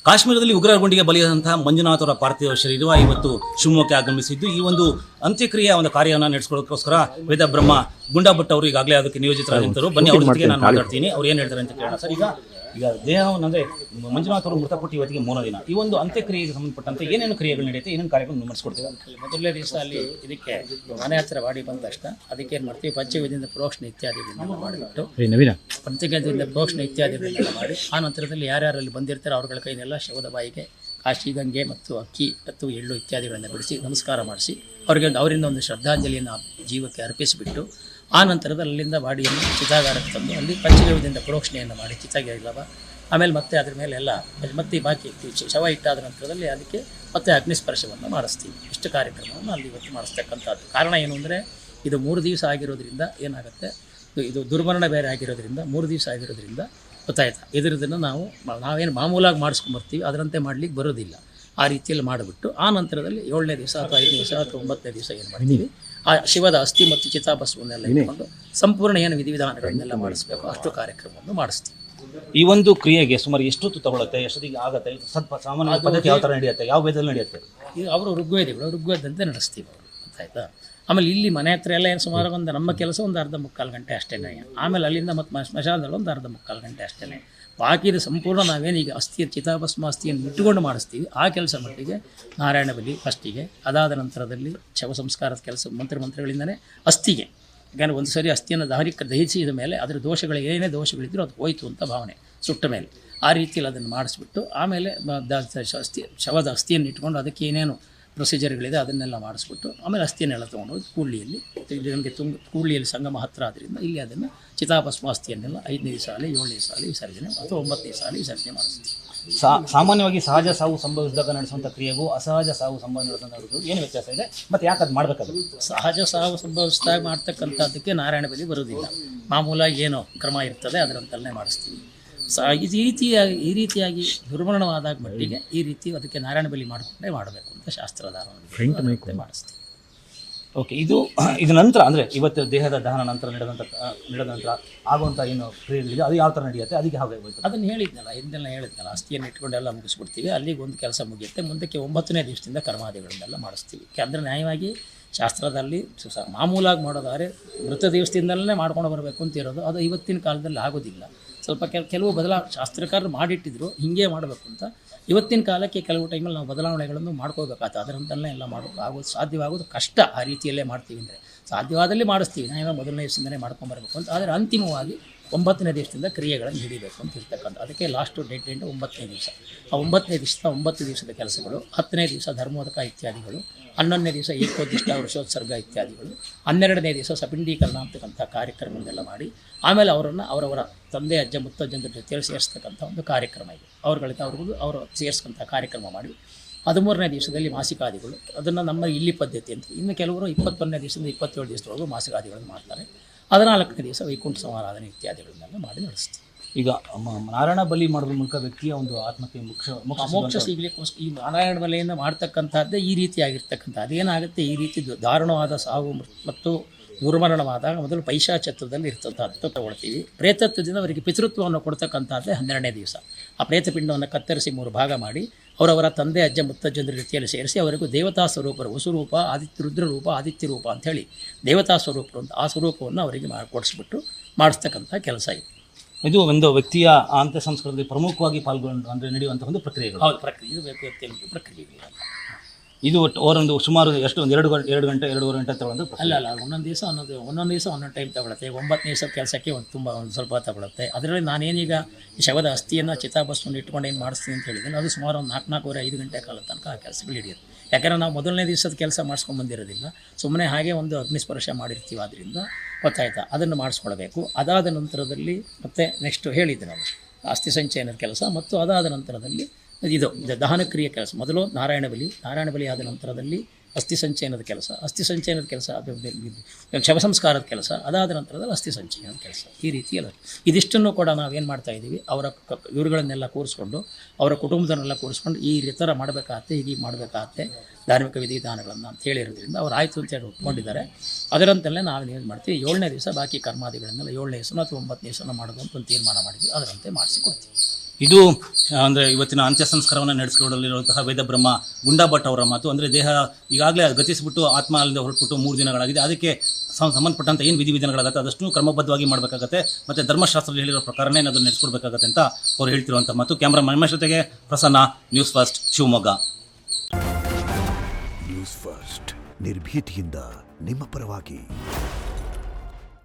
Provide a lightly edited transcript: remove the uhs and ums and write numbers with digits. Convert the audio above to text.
ಕಾಶ್ಮೀರದಲ್ಲಿ ಉಗ್ರರ ಗುಂಡಿಗೆ ಬಲಿಯಾದಂತಹ ಮಂಜುನಾಥ್ ಅವರ ಪಾರ್ಥಿವ ಶರೀರ ಇವತ್ತು ಶಿವಮೊಗ್ಗಕ್ಕೆ ಆಗಮಿಸಿದ್ದು ಈ ಒಂದು ಅಂತ್ಯಕ್ರಿಯೆಯ ಒಂದು ಕಾರ್ಯವನ್ನು ನಡೆಸಿಕೊಳ್ಳೋದಕ್ಕೋಸ್ಕರ ವೇದ ಬ್ರಹ್ಮ ಗುಂಡಾಭಟ್ ಅವರು ಈಗಾಗಲೇ ಅದಕ್ಕೆ ನಿಯೋಜಿತರಾಗಿದ್ದರು. ಬನ್ನಿ ಅವ್ರ ಜೊತೆಗೆ ನಾನು ಮಾತಾಡ್ತೀನಿ, ಅವ್ರು ಏನು ಹೇಳ್ತಾರೆ ಅಂತ ಕೇಳೋಣ. ಸರ್, ಈಗ ದೇಹವನ್ನು ಅಂದರೆ ಮಂಜುನಾಥ್ ಅವರು ಮೃತಪಟ್ಟು ಇವತ್ತಿಗೆ 3 ದಿನ. ಈ ಒಂದು ಅಂತ್ಯಕ್ರಿಯೆಗೆ ಸಂಬಂಧಪಟ್ಟಂತೆ ಏನೇನು ಕ್ರಿಯೆಗಳು ನಡೆಯುತ್ತೆ, ಏನೇನು ಕಾರ್ಯಗಳನ್ನು ನಡೆಸ್ಕೊಡ್ತೀವಿ? ಮೊದಲನೇ ದಿವಸ ಅಲ್ಲಿ ಇದಕ್ಕೆ ಮನೆ ಹತ್ತಿರ ವಾಡಿ ಬಂದ ತಕ್ಷಣ ಅದಕ್ಕೆ ಏನು ಮಾಡ್ತೀವಿ, ಪಂಚಗವ್ಯದಿಂದ ಪ್ರೋಕ್ಷಣೆ ಇತ್ಯಾದಿಗಳನ್ನೆಲ್ಲ ಮಾಡಿಬಿಟ್ಟು ಪಂಚಗವ್ಯದಿಂದ ಪ್ರೋಕ್ಷಣೆ ಇತ್ಯಾದಿಗಳನ್ನೆಲ್ಲ ಮಾಡಿ ಆ ನಂತರದಲ್ಲಿ ಯಾರ್ಯಾರಲ್ಲಿ ಬಂದಿರ್ತಾರೆ ಅವ್ರಗಳ ಕೈನೆಲ್ಲ ಶವದ ಬಾಯಿಗೆ ಕಾಶಿ ಗಂಗೆ ಮತ್ತು ಅಕ್ಕಿ ಮತ್ತು ಎಳ್ಳು ಇತ್ಯಾದಿಗಳನ್ನು ಬಿಡಿಸಿ ನಮಸ್ಕಾರ ಮಾಡಿಸಿ ಅವರಿಂದ ಒಂದು ಶ್ರದ್ಧಾಂಜಲಿಯನ್ನು ಜೀವಕ್ಕೆ ಅರ್ಪಿಸಿಬಿಟ್ಟು ಆ ನಂತರದಲ್ಲಿ ಅಲ್ಲಿಂದ ಬಾಡಿಯನ್ನು ಚಿತಾಗಾರಕ್ಕೆ ತಂದು ಅಲ್ಲಿ ಪಂಚಗವ್ಯದಿಂದ ಪ್ರೋಕ್ಷಣೆಯನ್ನು ಮಾಡಿ ಚಿತಾಗಿಲ್ಲವ ಆಮೇಲೆ ಮತ್ತೆ ಅದ್ರ ಮೇಲೆ ಎಲ್ಲ ಮತ್ತೆ ಬಾಕಿ ಶವ ಇಟ್ಟಾದ ನಂತರದಲ್ಲಿ ಅದಕ್ಕೆ ಮತ್ತೆ ಅಗ್ನಿಸ್ಪರ್ಶವನ್ನು ಮಾಡಿಸ್ತೀವಿ. ಇಷ್ಟು ಕಾರ್ಯಕ್ರಮವನ್ನು ಅಲ್ಲಿ ಇವತ್ತು ಮಾಡಿಸ್ತಕ್ಕಂಥದ್ದು. ಕಾರಣ ಏನು ಅಂದರೆ ಇದು 3 ದಿವಸ ಆಗಿರೋದ್ರಿಂದ ಏನಾಗುತ್ತೆ, ಇದು ದುರ್ಮರಣ ಬೇರೆ ಆಗಿರೋದ್ರಿಂದ 3 ದಿವಸ ಆಗಿರೋದ್ರಿಂದ ಗೊತ್ತಾಯ್ತಾ, ಇದರದನ್ನು ನಾವೇನು ಮಾಮೂಲಾಗಿ ಮಾಡಿಸ್ಕೊಂಬರ್ತೀವಿ ಅದರಂತೆ ಮಾಡಲಿಕ್ಕೆ ಬರೋದಿಲ್ಲ. ಆ ರೀತಿಯಲ್ಲಿ ಮಾಡಿಬಿಟ್ಟು ಆ ನಂತರದಲ್ಲಿ 7ನೇ ದಿವಸ ಅಥವಾ 5ನೇ ದಿವಸ ಅಥವಾ 9ನೇ ದಿವಸ ಏನು ಮಾಡ್ತೀವಿ, ಆ ಶಿವದ ಅಸ್ಥಿ ಮತ್ತು ಚಿತಾಭಸ್ಮವನ್ನೆಲ್ಲ ಇಟ್ಕೊಂಡು ಸಂಪೂರ್ಣ ಏನು ವಿಧಿವಿಧಾನಗಳನ್ನೆಲ್ಲ ಮಾಡಿಸ್ಬೇಕು ಅಷ್ಟು ಕಾರ್ಯಕ್ರಮವನ್ನು ಮಾಡಿಸ್ತೀವಿ. ಈ ಒಂದು ಕ್ರಿಯೆಗೆ ಸುಮಾರು ಎಷ್ಟೊತ್ತು ತಗೊಳುತ್ತೆ, ಎಷ್ಟೊತ್ತಿಗೆ ಆಗುತ್ತೆ? ಸ್ವಲ್ಪ ಸಾಮಾನ್ಯ ಪದ್ಧತಿ ಯಾವ ಥರ ನಡೆಯುತ್ತೆ, ಯಾವ ವೇದದಲ್ಲಿ ನಡೆಯುತ್ತೆ? ಈಗ ಅವರು ಋಗ್ವೇದಂತೆ ನಡೆಸ್ತೀವಿ ಅವರು, ಗೊತ್ತಾಯ್ತಾ. ಆಮೇಲೆ ಇಲ್ಲಿ ಮನೆ ಹತ್ರ ಎಲ್ಲ ಏನು ಸುಮಾರು ಒಂದು ನಮ್ಮ ಕೆಲಸ ಒಂದು ಅರ್ಧ ಮುಕ್ಕಾಲು ಗಂಟೆ ಅಷ್ಟೇ. ಆಮೇಲೆ ಅಲ್ಲಿಂದ ಮತ್ತು ಸ್ಮಶಾನದಲ್ಲಿ ಒಂದು ಅರ್ಧ ಮುಕ್ಕಾಲು ಗಂಟೆ ಅಷ್ಟೇ. ಬಾಕಿದು ಸಂಪೂರ್ಣ ನಾವೇನೀಗ ಚಿತಾಭಸ್ಮ ಅಸ್ಥಿಯನ್ನು ಇಟ್ಟುಕೊಂಡು ಮಾಡಿಸ್ತೀವಿ ಆ ಕೆಲಸ ಮಟ್ಟಿಗೆ ನಾರಾಯಣ ಬಲಿ ಫಸ್ಟಿಗೆ, ಅದಾದ ನಂತರದಲ್ಲಿ ಶವ ಸಂಸ್ಕಾರದ ಕೆಲಸ ಮಂತ್ರಗಳಿಂದನೇ ಅಸ್ಥಿಗೆ. ಯಾಕಂದರೆ ಒಂದು ಸರಿ ಅಸ್ಥಿಯನ್ನು ದಹಿಸಿದ ಮೇಲೆ ಅದರ ದೋಷಗಳು ಏನೇ ದೋಷಗಳಿದ್ದರೂ ಅದು ಹೋಯಿತು ಅಂತ ಭಾವನೆ ಸುಟ್ಟ ಮೇಲೆ ಆ ರೀತಿಯಲ್ಲಿ ಅದನ್ನು ಮಾಡಿಸ್ಬಿಟ್ಟು ಆಮೇಲೆ ಶವದ ಅಸ್ಥಿಯನ್ನು ಇಟ್ಕೊಂಡು ಅದಕ್ಕೆ ಏನೇನು ಪ್ರೊಸೀಜರ್ಗಳಿದೆ ಅದನ್ನೆಲ್ಲ ಮಾಡಿಸ್ಬಿಟ್ಟು ಆಮೇಲೆ ಅಸ್ಥಿಯನ್ನೆಲ್ಲ ತೊಗೊಂಡೋಗಿ ಕೂಡ್ಲಿಯಲ್ಲಿ ನಮಗೆ ಕೂಡ್ಲಿಯಲ್ಲಿ ಸಂಗಮ ಹತ್ತಿರ ಆದ್ದರಿಂದ ಇಲ್ಲಿ ಅದನ್ನು ಚಿತಾಭಸ್ಮ ಅಸ್ಥಿಯನ್ನೆಲ್ಲ 5ನೇ ದಿವಸ ಆಗಲಿ 7ನೇ ದಿವಸ ಆಗಲಿ ವಿಸರ್ಜನೆ ಅಥವಾ 9ನೇ ದಿವಸ ಆಗಲಿ ವಿಸರ್ಜನೆ ಮಾಡಿಸ್ತೀವಿ. ಸಾಮಾನ್ಯವಾಗಿ ಸಹಜ ಸಾವು ಸಂಭವಿಸಿದಾಗ ನಡೆಸುವಂಥ ಕ್ರಿಯೆಗೂ ಅಸಹಜ ಸಾವು ನಡೆಸುವಂಥದ್ದು ಏನು ವ್ಯತ್ಯಾಸ ಇದೆ ಮತ್ತು ಯಾಕೆ ಅದು ಮಾಡಬೇಕಾದ್ರೆ? ಸಹಜ ಸಾವು ಸಂಭವಿಸಿದಾಗ ಮಾಡ್ತಕ್ಕಂಥದ್ದಕ್ಕೆ ನಾರಾಯಣ ಬಲಿ ಬರೋದಿಲ್ಲ. ಮಾಮೂಲಾಗಿ ಏನೋ ಕ್ರಮ ಇರ್ತದೆ ಅದರಂತಲ್ಲೇ ಮಾಡಿಸ್ತೀವಿ. ಈ ರೀತಿಯಾಗಿ ದುರ್ಮರಣವಾದಾಗ ಮಟ್ಟಿಗೆ ಈ ರೀತಿ ಅದಕ್ಕೆ ನಾರಾಯಣ ಬಲಿ ಮಾಡಿಕೊಂಡೇ ಮಾಡಬೇಕು ಅಂತ ಶಾಸ್ತ್ರದ ಮಾಡಿಸ್ತೀವಿ. ಓಕೆ, ಇದು ನಂತರ ಅಂದರೆ ಇವತ್ತು ದೇಹದ ದಹನ ನಂತರ ನಡೆದ ನಂತರ ಆಗುವಂಥ ಏನು ಕ್ರಿಯೆಗಳಿದೆ ಅದು ಯಾವ ಥರ ನಡೆಯುತ್ತೆ, ಅದಕ್ಕೆ ಹಾಗೆ ಹೋಯ್ತು? ಅದನ್ನು ಹೇಳಿದ್ನಲ್ಲ ಅಸ್ಥಿಯನ್ನು ಇಟ್ಕೊಂಡೆಲ್ಲ ಮುಗಿಸ್ಬಿಡ್ತೀವಿ. ಅಲ್ಲಿಗೆ ಒಂದು ಕೆಲಸ ಮುಗಿಯುತ್ತೆ. ಮುಂದಕ್ಕೆ 9ನೇ ದಿವಸದಿಂದ ಕರ್ಮಾದಿಗಳನ್ನೆಲ್ಲ ಮಾಡಿಸ್ತೀವಿ. ಅಂದರೆ ನ್ಯಾಯವಾಗಿ ಶಾಸ್ತ್ರದಲ್ಲಿ ಮಾಮೂಲಾಗಿ ಮಾಡೋದಾದ್ರೆ ಮೃತ ದಿವಸದಿಂದಲೇ ಮಾಡ್ಕೊಂಡು ಬರಬೇಕು ಅಂತ ಇರೋದು. ಅದು ಇವತ್ತಿನ ಕಾಲದಲ್ಲಿ ಆಗೋದಿಲ್ಲ. ಸ್ವಲ್ಪ ಕೆಲವು ಶಾಸ್ತ್ರಕಾರರು ಮಾಡಿಟ್ಟಿದ್ರು ಹಿಂಗೆ ಮಾಡಬೇಕು ಅಂತ. ಇವತ್ತಿನ ಕಾಲಕ್ಕೆ ಕೆಲವು ಟೈಮಲ್ಲಿ ನಾವು ಬದಲಾವಣೆಗಳನ್ನು ಮಾಡ್ಕೋಬೇಕಾಗ್ತದೆ. ಅದರಂತೆಲ್ಲ ಎಲ್ಲ ಸಾಧ್ಯವಾಗೋದು ಕಷ್ಟ. ಆ ರೀತಿಯಲ್ಲೇ ಮಾಡ್ತೀವಿ ಅಂದರೆ ಸಾಧ್ಯವಾದಲ್ಲಿ ಮಾಡಿಸ್ತೀವಿ. ನಾವು 1ನೇ ದಿವಸದಿಂದಲೇ ಮಾಡ್ಕೊಂಬರ್ಬೇಕು ಅಂತ. ಆದರೆ ಅಂತಿಮವಾಗಿ 9ನೇ ದಿವಸದಿಂದ ಕ್ರಿಯೆಗಳನ್ನು ಹಿಡಿಬೇಕು ಅಂತ ಇರ್ತಕ್ಕಂಥ ಅದಕ್ಕೆ ಲಾಸ್ಟು ಡೇಟ್ 9ನೇ ದಿವಸ. ಆ 9ನೇ ದಿವಸದ 9 ದಿವಸದ ಕೆಲಸಗಳು, 10ನೇ ದಿವಸ ಧರ್ಮೋದಕ ಇತ್ಯಾದಿಗಳು, 11ನೇ ದಿವಸ ಏಕೋದಿಷ್ಟ ವೃಷೋತ್ಸರ್ಗ ಇತ್ಯಾದಿಗಳು, 12ನೇ ದಿವಸ ಸಪಿಂಡೀಕರಣ ಅಂತಕ್ಕಂಥ ಕಾರ್ಯಕ್ರಮವನ್ನೆಲ್ಲ ಮಾಡಿ ಆಮೇಲೆ ಅವರವರ ತಂದೆ ಅಜ್ಜ ಮುತ್ತಜ್ಜಂದ್ರ ಜೊತೆಯಲ್ಲಿ ಸೇರಿಸ್ತಕ್ಕಂಥ ಒಂದು ಕಾರ್ಯಕ್ರಮ ಇದೆ. ಅವರು ಸೇರಿಸ್ಕೊಂಥ ಕಾರ್ಯಕ್ರಮ ಮಾಡಿ 13ನೇ ದಿವಸದಲ್ಲಿ ಮಾಸಿಕಾದಿಗಳು. ಅದನ್ನು ನಮ್ಮ ಇಲ್ಲಿ ಪದ್ಧತಿ ಅಂತ. ಇನ್ನು ಕೆಲವರು 21ನೇ ದಿವಸದಿಂದ 27 ದಿವಸದವರೆಗೂ ಮಾಸಿಕಾದಿಗಳನ್ನು ಮಾಡ್ತಾರೆ. 14ನೇ ದಿವಸ ವೈಕುಂಠ ಸಮಾರಾಧನೆ ಇತ್ಯಾದಿಗಳನ್ನೆಲ್ಲ ಮಾಡಿ ನಡೆಸ್ತೀವಿ. ಈಗ ನಾರಾಯಣ ಬಲಿ ಮಾಡೋದ್ರ ಮೂಲಕ ವ್ಯಕ್ತಿಯ ಒಂದು ಆತ್ಮಕ್ಕೆ ಮೋಕ್ಷ ಸಿಗಲಿಕ್ಕೋಸ್ಕರ ಈ ನಾರಾಯಣ ಬಲಿಯನ್ನು ಮಾಡ್ತಕ್ಕಂಥದ್ದೇ ಈ ರೀತಿಯಾಗಿರ್ತಕ್ಕಂಥ. ಅದೇನಾಗುತ್ತೆ, ಈ ರೀತಿ ದಾರುಣವಾದ ಸಾವು ಮತ್ತು ದುರ್ಮರಣವಾದಾಗ ಮೊದಲು ಪೈಶಾಚತ್ವದಲ್ಲಿ ಇರ್ತಕ್ಕಂಥದ್ದು ತಗೊಳ್ತೀವಿ. ಪ್ರೇತತ್ವದಿಂದ ಅವರಿಗೆ ಪಿತೃತ್ವವನ್ನು ಕೊಡ್ತಕ್ಕಂಥದ್ದೇ 12ನೇ ದಿವಸ. ಆ ಪ್ರೇತಪಿಂಡವನ್ನು ಕತ್ತರಿಸಿ 3 ಭಾಗ ಮಾಡಿ ಅವರವರ ತಂದೆ ಅಜ್ಜ ಮುತ್ತಜ್ಜಂದ್ರ ರೀತಿಯಲ್ಲಿ ಸೇರಿಸಿ ಅವರಿಗೂ ದೇವತಾ ಸ್ವರೂಪರು, ವಸುರೂಪ, ರುದ್ರರೂಪ, ಆದಿತ್ಯ ರೂಪ ಅಂಥೇಳಿ ದೇವತಾ ಸ್ವರೂಪರು ಅಂತ ಆ ಸ್ವರೂಪವನ್ನು ಅವರಿಗೆ ಕೊಡಿಸ್ಬಿಟ್ಟು ಮಾಡಿಸ್ತಕ್ಕಂಥ ಕೆಲಸ ಇದೆ. ಇದು ಒಂದು ವ್ಯಕ್ತಿಯ ಅಂತ್ಯ ಸಂಸ್ಕಾರದಲ್ಲಿ ಪ್ರಮುಖವಾಗಿ ಪಾಲ್ಗೊಂಡು ಅಂದರೆ ನಡೆಯುವಂಥ ಒಂದು ಪ್ರಕ್ರಿಯೆಗಳು. ಹೌದು, ಪ್ರಕ್ರಿಯೆ ಪ್ರಕ್ರಿಯೆಗಳು. ಇದು ಒಂದು ಸುಮಾರು ಎಷ್ಟು, ಒಂದು 2 ಗಂಟೆ 2.5 ಗಂಟೆ ತಗೊಳ್ಳೋದು? ಅಲ್ಲ, ಒಂದೊಂದು ದಿವಸ ಒಂದೊಂದು ಟೈಮ್ ತಗೊಳುತ್ತೆ. 9ನೇ ದಿವಸದ ಕೆಲಸಕ್ಕೆ ಒಂದು ಸ್ವಲ್ಪ ತಗೊಳುತ್ತೆ. ಅದರಲ್ಲಿ ನಾನೇನೀಗ ಶವದ ಅಸ್ಥಿಯನ್ನು ಚಿತಾಭಸ್ಮವನ್ನು ಇಟ್ಕೊಂಡು ಏನು ಮಾಡಿಸ್ತೀನಿ ಅಂತ ಹೇಳಿದ್ದೀನಿ, ಅದು ಸುಮಾರು ಒಂದು 4-5 ಗಂಟೆ ಕಾಲ ತನಕ ಆ ಕೆಲಸಗಳು ಹಿಡಿಯುತ್ತೆ. ಯಾಕಂದರೆ ನಾವು ಮೊದಲನೇ ದಿವಸದ ಕೆಲಸ ಮಾಡಿಸ್ಕೊಂಡು ಬಂದಿರೋದಿಲ್ಲ, ಸುಮ್ಮನೆ ಹಾಗೆ ಒಂದು ಅಗ್ನಿಸ್ಪರ್ಶ ಮಾಡಿರ್ತೀವಿ. ಆದ್ದರಿಂದ ಗೊತ್ತಾಯ್ತಾ, ಅದನ್ನು ಮಾಡಿಸ್ಕೊಳ್ಬೇಕು. ಅದಾದ ನಂತರದಲ್ಲಿ ಮತ್ತೆ ನೆಕ್ಸ್ಟ್ ಹೇಳಿದ್ದೆ ನಾವು ಅಸ್ಥಿ ಸಂಚಯನದ ಕೆಲಸ ಮತ್ತು ಅದಾದ ನಂತರದಲ್ಲಿ ಇದು ದಹನಕ್ರಿಯೆ ಕೆಲಸ. ಮೊದಲು ನಾರಾಯಣ ಬಲಿ ಆದ ನಂತರದಲ್ಲಿ ಅಸ್ಥಿ ಸಂಚಯನದ ಕೆಲಸ ಅದು ಶವ ಸಂಸ್ಕಾರದ ಕೆಲಸ, ಅದಾದ ನಂತರದಲ್ಲಿ ಅಸ್ಥಿ ಸಂಚಯನದ ಕೆಲಸ. ಈ ರೀತಿಯಲ್ಲಿ ಇದಿಷ್ಟನ್ನು ಕೂಡ ನಾವೇನು ಮಾಡ್ತಾಯಿದ್ದೀವಿ, ಇವರುಗಳನ್ನೆಲ್ಲ ಕೂರಿಸ್ಕೊಂಡು ಅವರ ಕುಟುಂಬದನ್ನೆಲ್ಲ ಕೂರಿಸ್ಕೊಂಡು ಈ ಥರ ಮಾಡಬೇಕಾಗತ್ತೆ, ಹೀಗೆ ಮಾಡಬೇಕಾಗತ್ತೆ ಧಾರ್ಮಿಕ ವಿಧಿವಿಧಾನಗಳನ್ನು ಅಂತ ಹೇಳಿರೋದ್ರಿಂದ ಅವ್ರು ಆಯಿತು ಅಂತೇಳಿ ಒಪ್ಕೊಂಡಿದ್ದಾರೆ. ಅದರಂತೆಲ್ಲೇ ನಾವು ಏನು ಮಾಡ್ತೀವಿ, 7ನೇ ದಿವಸ ಬಾಕಿ ಕರ್ಮಾದಿಗಳನ್ನೆಲ್ಲ 7ನೇ ದಿವಸ ಅಥವಾ 9ನೇ ದಿವಸ ಮಾಡೋದು ಅಂತ ಒಂದು ತೀರ್ಮಾನ ಮಾಡಿದ್ವಿ. ಅದರಂತೆ ಮಾಡಿಸಿಕೊಡ್ತೀವಿ. ಇದು ಅಂದರೆ ಇವತ್ತಿನ ಅಂತ್ಯ ಸಂಸ್ಕಾರವನ್ನು ನಡೆಸಿಕೊಳ್ಳಲಿರುವಂತಹ ವೇದಬ್ರಹ್ಮ ಗುಂಡಾಭಟ್ ಅವರ ಮಾತು. ಅಂದರೆ ದೇಹ ಈಗಾಗಲೇ ಗತಿಸಿಬಿಟ್ಟು ಆತ್ಮ ಅಲ್ಲದೆ ಹೊರಟ್ಬಿಟ್ಟು 3 ದಿನಗಳಾಗಿದೆ. ಅದಕ್ಕೆ ಸಂಬಂಧಪಟ್ಟಂಥ ಏನು ವಿಧಿವಿಧಾನಗಳಾಗುತ್ತೆ ಅದಷ್ಟು ಕ್ರಮಬದ್ಧವಾಗಿ ಮಾಡಬೇಕಾಗತ್ತೆ, ಮತ್ತು ಧರ್ಮಶಾಸ್ತ್ರದಲ್ಲಿ ಹೇಳಿರೋ ಪ್ರಕಾರನೇ ಅದನ್ನು ನಡೆಸ್ಕೊಡ್ಬೇಕಾಗತ್ತೆ ಅಂತ ಅವ್ರು ಹೇಳ್ತಿರುವಂಥ ಮಾತು. ಕ್ಯಾಮ್ರಾ ಮಹೇಶ್ ಜೊತೆಗೆ Prasanna, news first, Shivamogga. News first ನಿರ್ಭೀತಿಯಿಂದ ನಿಮ್ಮ ಪರವಾಗಿ.